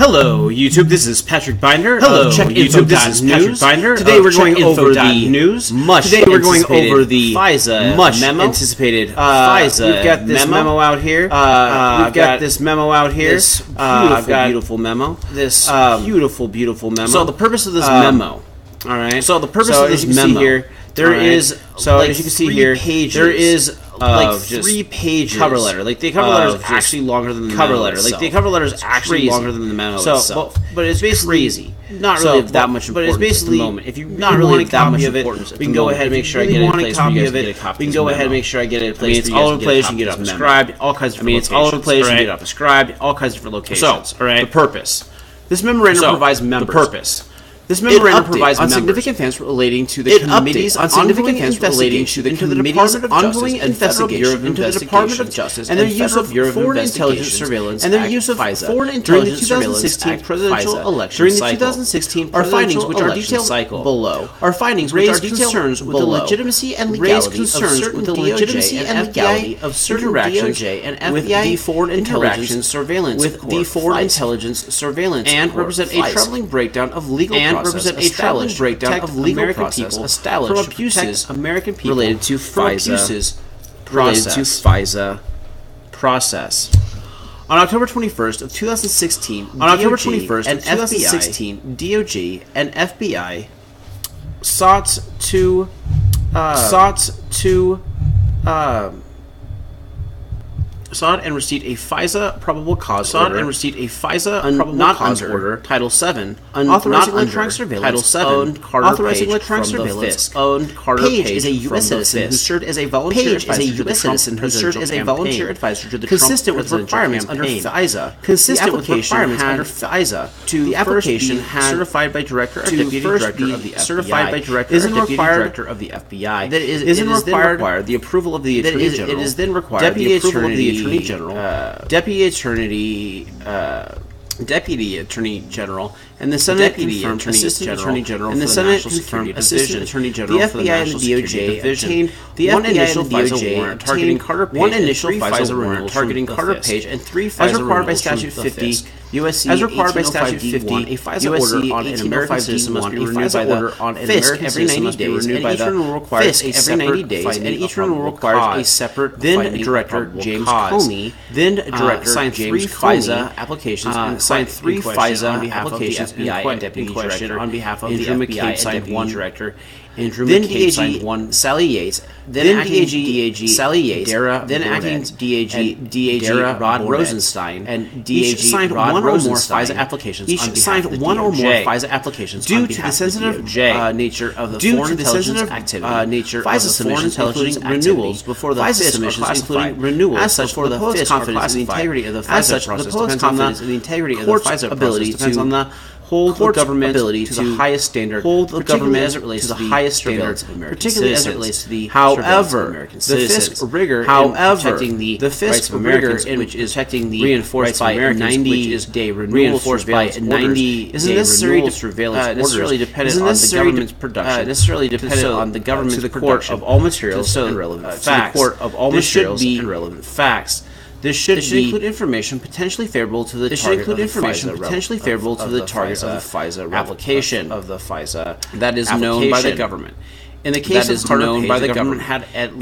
Hello, YouTube. This is Patrick Binder. Hello, YouTube. This is Patrick Binder. Today we're going over the news. Today we're going over the FISA memo. Anticipated FISA. We've got this memo out here. We've got this memo out here. This beautiful memo. This beautiful memo. So the purpose of this memo. All right. So the purpose of this memo here. There is so as you can see here, there is like 3 pages cover letter. Like the cover letter is actually longer than the cover memo letter. itself. Like the cover letter is actually crazy. longer than the memo So, itself. but it's basically crazy. not So, really that much but importance it's basically at the moment. If you not really want a that much copy of it, importance. we can go ahead and make sure I get it in place for you guys to get a copy. We can go ahead and make sure I get it in place. It's all over the place. You can get it subscribed. All kinds of. It's all over the place. You can get it up subscribed. All kinds of different locations. So, all right. The purpose. This memorandum provides members. The purpose. This memorandum provides on members significant events relating to the committee's ongoing investigation into the Department of Justice and Federal Bureau of Investigation and their use of foreign intelligence surveillance and their use of foreign intelligence surveillance during the 2016 presidential election during the 2016 our findings which are detailed below. Our findings raise concerns with the legitimacy and legality of certain DOJ and FBI of certain DOJ and FBI with the foreign intelligence surveillance with the foreign intelligence surveillance and represent a troubling breakdown of legal represent a troubling breakdown of legal American process people established from abuses American people related to FISA process. On October 21st of 2016, DOJ and FBI sought and received a FISA probable cause order. Title 7, authorizing electronic surveillance. Title 7, authorizing electronic surveillance. Owned Carter Page is a U.S. citizen who served as a volunteer advisor to the consistent with requirements under FISA. Consistent with requirements under FISA. The application certified by director or deputy director of the FBI. Certified by director isn't or deputy required director of the FBI. That isn't required the approval of the Attorney General. It is then required Deputy the approval of the Attorney General, Deputy Attorney General, and the Senate confirmed Assistant Attorney General, and the Senate confirmed Assistant Attorney General for the National Security Division. One initial FISA warrant targeting Carter Page, one initial FISA warrant targeting Carter Page, and 3 FISA as required by Statute 50 USC as required by Statute 50. A FISA order on an American citizen must be renewed by the FISC every 90 days, and each renewal requires every 90 days, and each renewal requires a separate. Then Director James Comey, signed 3 FISA applications and signed 3 FISA applications and deputy director on behalf of the FBI, signed 1 director. Andrew McCabe signed 1. Sally Yates, then acting DAG Sally Yates, then acting DAG Rod Rosenstein, and DAG signed 1 or more FISA applications. Each signed 1 or more FISA applications due to the sensitive nature of the foreign intelligence activity. FISA submissions, including renewals before the FISA submissions, including renewals. As such, for the FISA confidence in the integrity of the FISA process depends on the court's ability to hold the government ability to the highest standard, hold the government as it relates to the highest standards of American particularly citizens. As it relates to the however, the FISC rigor protecting the rights of Americans, which is protecting the reinforced by 90-day reinforced by 90 isn't necessarily surveillance necessarily dependent on the government's production necessarily dependent on the government's to the court of all materials and relevant facts. To the court of all materials and relevant facts. This should include information potentially favorable to the target of the FISA application of the FISA that is known by the government. In the case of Carter Page, the government had at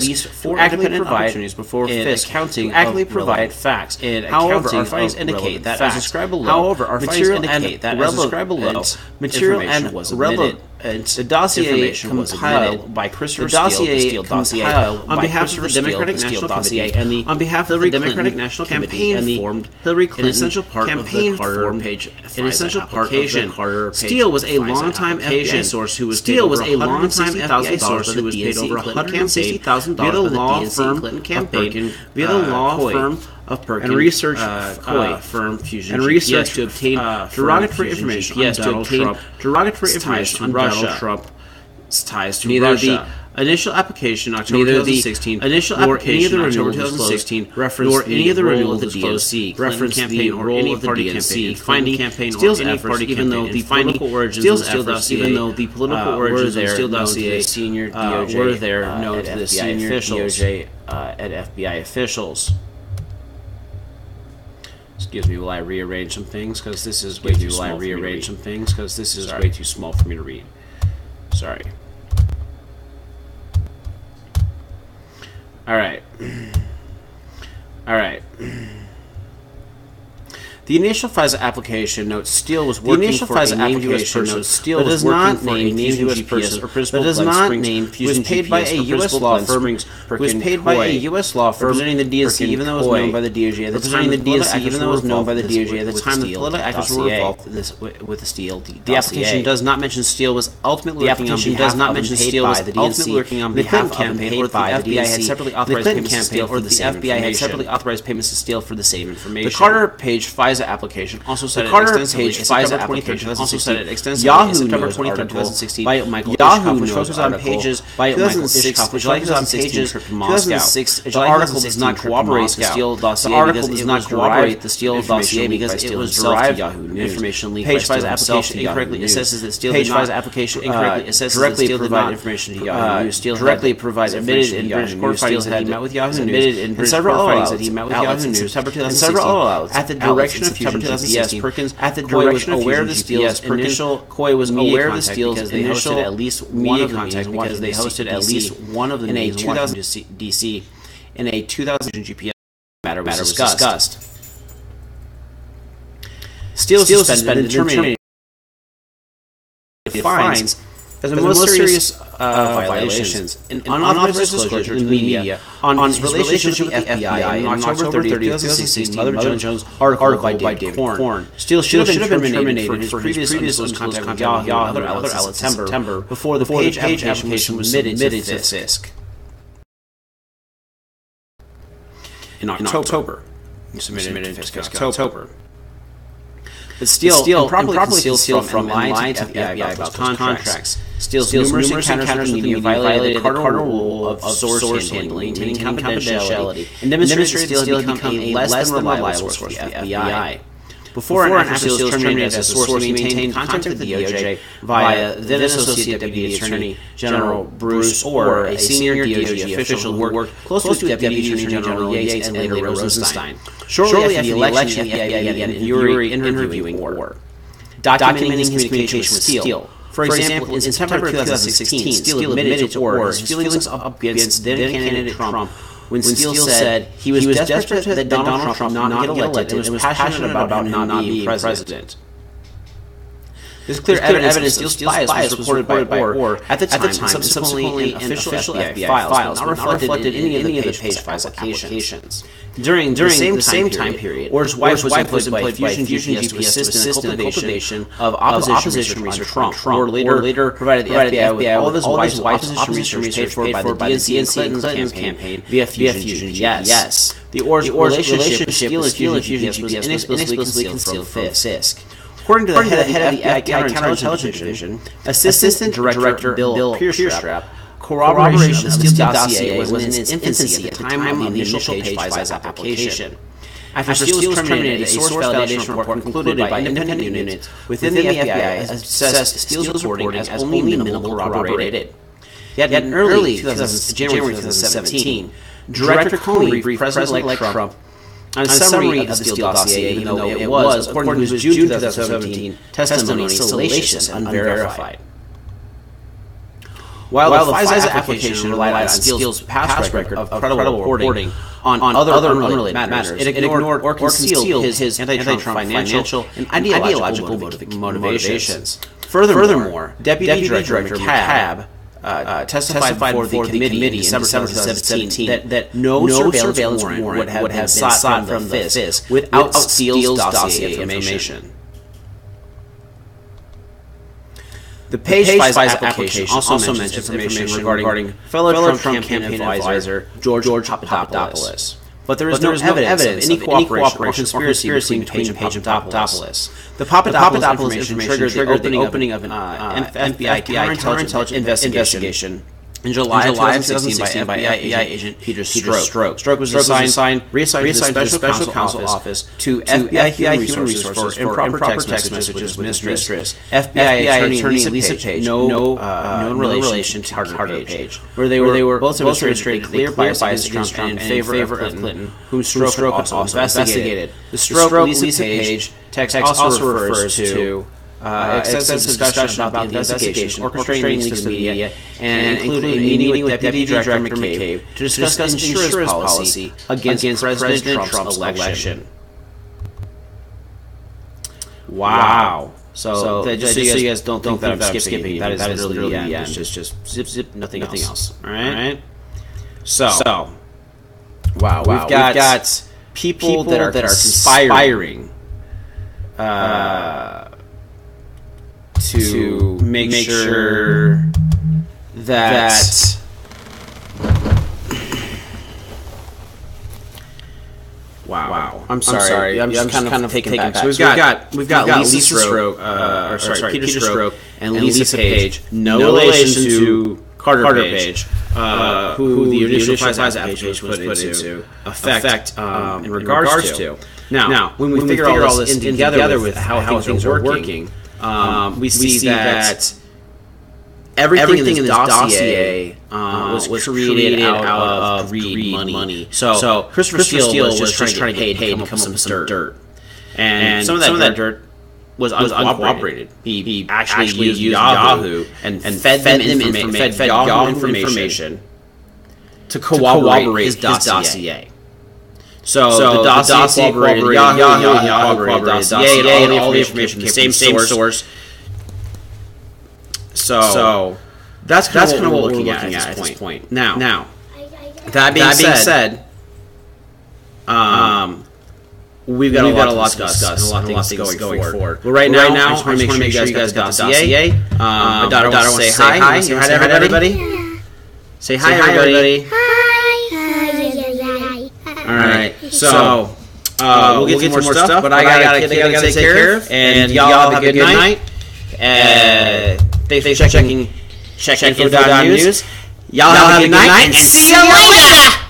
least 4 independent opportunities before FISC to accurately provide facts. However, our findings indicate that as described below, material and relevant the dossier compiled by Christopher Steele on behalf of the Democratic National Committee and on behalf of the Democratic National Campaign and formed Hillary Clinton campaign Carter Page an essential part of the Carter Page. Steele was a longtime FBI source who was paid over $160,000 via the law firm Clinton campaign via the law firm of Perkins and research firm Fusion and research to obtain derogatory information on Donald Trump, derogatory information on Donald Trump's ties to Russia. Initial application October 2016, nor any of the renewal disclosed, reference any of the renewal disclosed, reference campaign or any party campaign, finding campaign Steele's efforts, even though the political origins of Steele dossier, even though the political origins of Steele dossier senior DOJ were there known to the senior DOJ and FBI officials. Excuse me, will I rearrange some things because this is way too small for me to read. This is way too small for me to read. Sorry. All right. All right. The initial FISA application notes Steele was working for a named U.S. person, but does not name named U.S. person or principal was paid by a U.S. law firm representing the DNC, even though it was known by the DOJ at the time. The political actors were involved with the Steele dossier. The application does not mention Steele was ultimately working on behalf of the Clinton campaign, or the FBI had separately authorized payments to Steele for the same information. The Carter page FISA application also said extensively. Yahoo September 23, 2016 by Michael Yahoo which focuses on pages by 2006, which focuses on pages 2006. The article does not corroborate the Steele dossier because it was derived information leaked by Steele himself to Yahoo News. Assesses that Steele did not directly provide information to Yahoo News. Steele directly provided admitted in British court filings that he met with Yahoo News and several outlets that he met with Yahoo News September 2016 at the direction of September 2016. Perkins at the direction of aware of the Steele's initial Coy was aware of the Steele's initial at least media contact because they hosted at least one of the in a 2000 DC in a 2000 GPS matter was discussed. Steele suspended and terminated fines as the most serious violations in unauthorized disclosure to the media on his relationship with the FBI on October 30, 2016, Mother Jones article by David Korn. Steele should have been terminated for his previous contact with Yahoo and other outlets in September before the page application was submitted to FISC. In October. Submitted to FISC in October. But Steele improperly concealed from lying to the FBI about contracts. Steele's numerous encounters with the media violated the Carter rule of source handling, maintaining confidentiality, and demonstrated that Steele had become a less than reliable source for the FBI. Before and after Steele was terminated as a source, he maintained contact with the DOJ via then Associate Deputy Attorney General Bruce Orr, a senior DOJ official who worked closely with Deputy Attorney General Yates and later Rosenstein. Shortly after the election, the FBI began interviewing Orr, documenting his communication with Steele. For example, in September 2016, Steele admitted to Orr his feelings against then-candidate Trump when Steele said he was desperate that Donald Trump not get elected and was passionate about him not being president. This clear evidence of Steele's bias was reported by Orr at the time subsequently in official FBI files, but not reflected in any of the page applications. During the same time period, Orr's wife was employed by Fusion GPS to assist in the cultivation of opposition research on Trump. Orr later provided the FBI with all of his wife's opposition research paid for by the DNC and Clinton's campaign via Fusion GPS. The Orr's relationship with Steele and Fusion GPS was inexplicably concealed from FISC. According to the head of the FBI Counterintelligence Division, Assistant Director Bill Pierstrap, corroboration of the Steele dossier was in its infancy at the time of the initial page FISA application. After Steele was terminated, a source validation report concluded by independent units within the FBI assessed Steele's reporting as only minimal corroborated. Yet in early January 2017, Director Comey briefed President-elect Trump on a summary of the Steele dossier, even though it was, according to his June 2017 testimony, salacious and unverified. While the FISA application relied on Steele's past record of credible reporting on other unrelated matters, it ignored or concealed his anti-Trump financial and ideological motivations. Furthermore, Deputy Director McCabe testified before the committee in December 2017 that no surveillance warrant would have been sought from the FISC without Steele's dossier information. The page FISA application also mentions information regarding fellow Trump campaign advisor George Papadopoulos. But there is no evidence of any cooperation or conspiracy between Page and Papadopoulos. The Papadopoulos information triggered the opening of an FBI counterintelligence investigation in July of 2016 by FBI agent Peter Stroke. Stroke was reassigned to the Special Counsel Office to FBI Human Resources for improper text messages with mistress. FBI attorney Lisa Page, no relation to Carter Page, where they were both demonstrated clear bias against Trump and in favor of Clinton, whom Stroke also investigated. The Stroke Lisa Page text also refers to extensive discussion about the investigation, orchestrating leaks to the media, and including a meeting with Deputy Director McCabe to discuss insurance policy against President Trump's election. Wow. So just so you guys don't think that I'm skipping, that is literally the end. It's just zip, nothing else. All right? So wow. We've got people that are conspiring to make sure that wow. I'm sorry. I'm just kind of taking back. So we've got Lisa Stroke, Peter Stroke and Lisa Page. No relation to Carter Page, who the initial FISA application was put into effect in regards to. Now, when we figure all this in together with how things are working, we see that everything in this dossier was created out of greed money. So Christopher Steele was just trying to get paid to come up with some dirt. And some of that dirt was uncooperated. He actually used Yahoo and fed Yahoo information to corroborate his dossier. So the dossier corroborated Yahoo corroborated dossier, and all the information came from the same source. So that's kind of what we're looking at this point. Now, that being said, we've got a lot to discuss and a lot of things going forward. But right now, I just want to make sure you guys got the dossier. My daughter wants to say hi. Say hi to everybody. Say hi, everybody. All right, so we'll get to more stuff, but I got a kid I got to take care of, and y'all have a good night. Thanks for checking CheckInfo.news. Y'all have a good night, and see you later!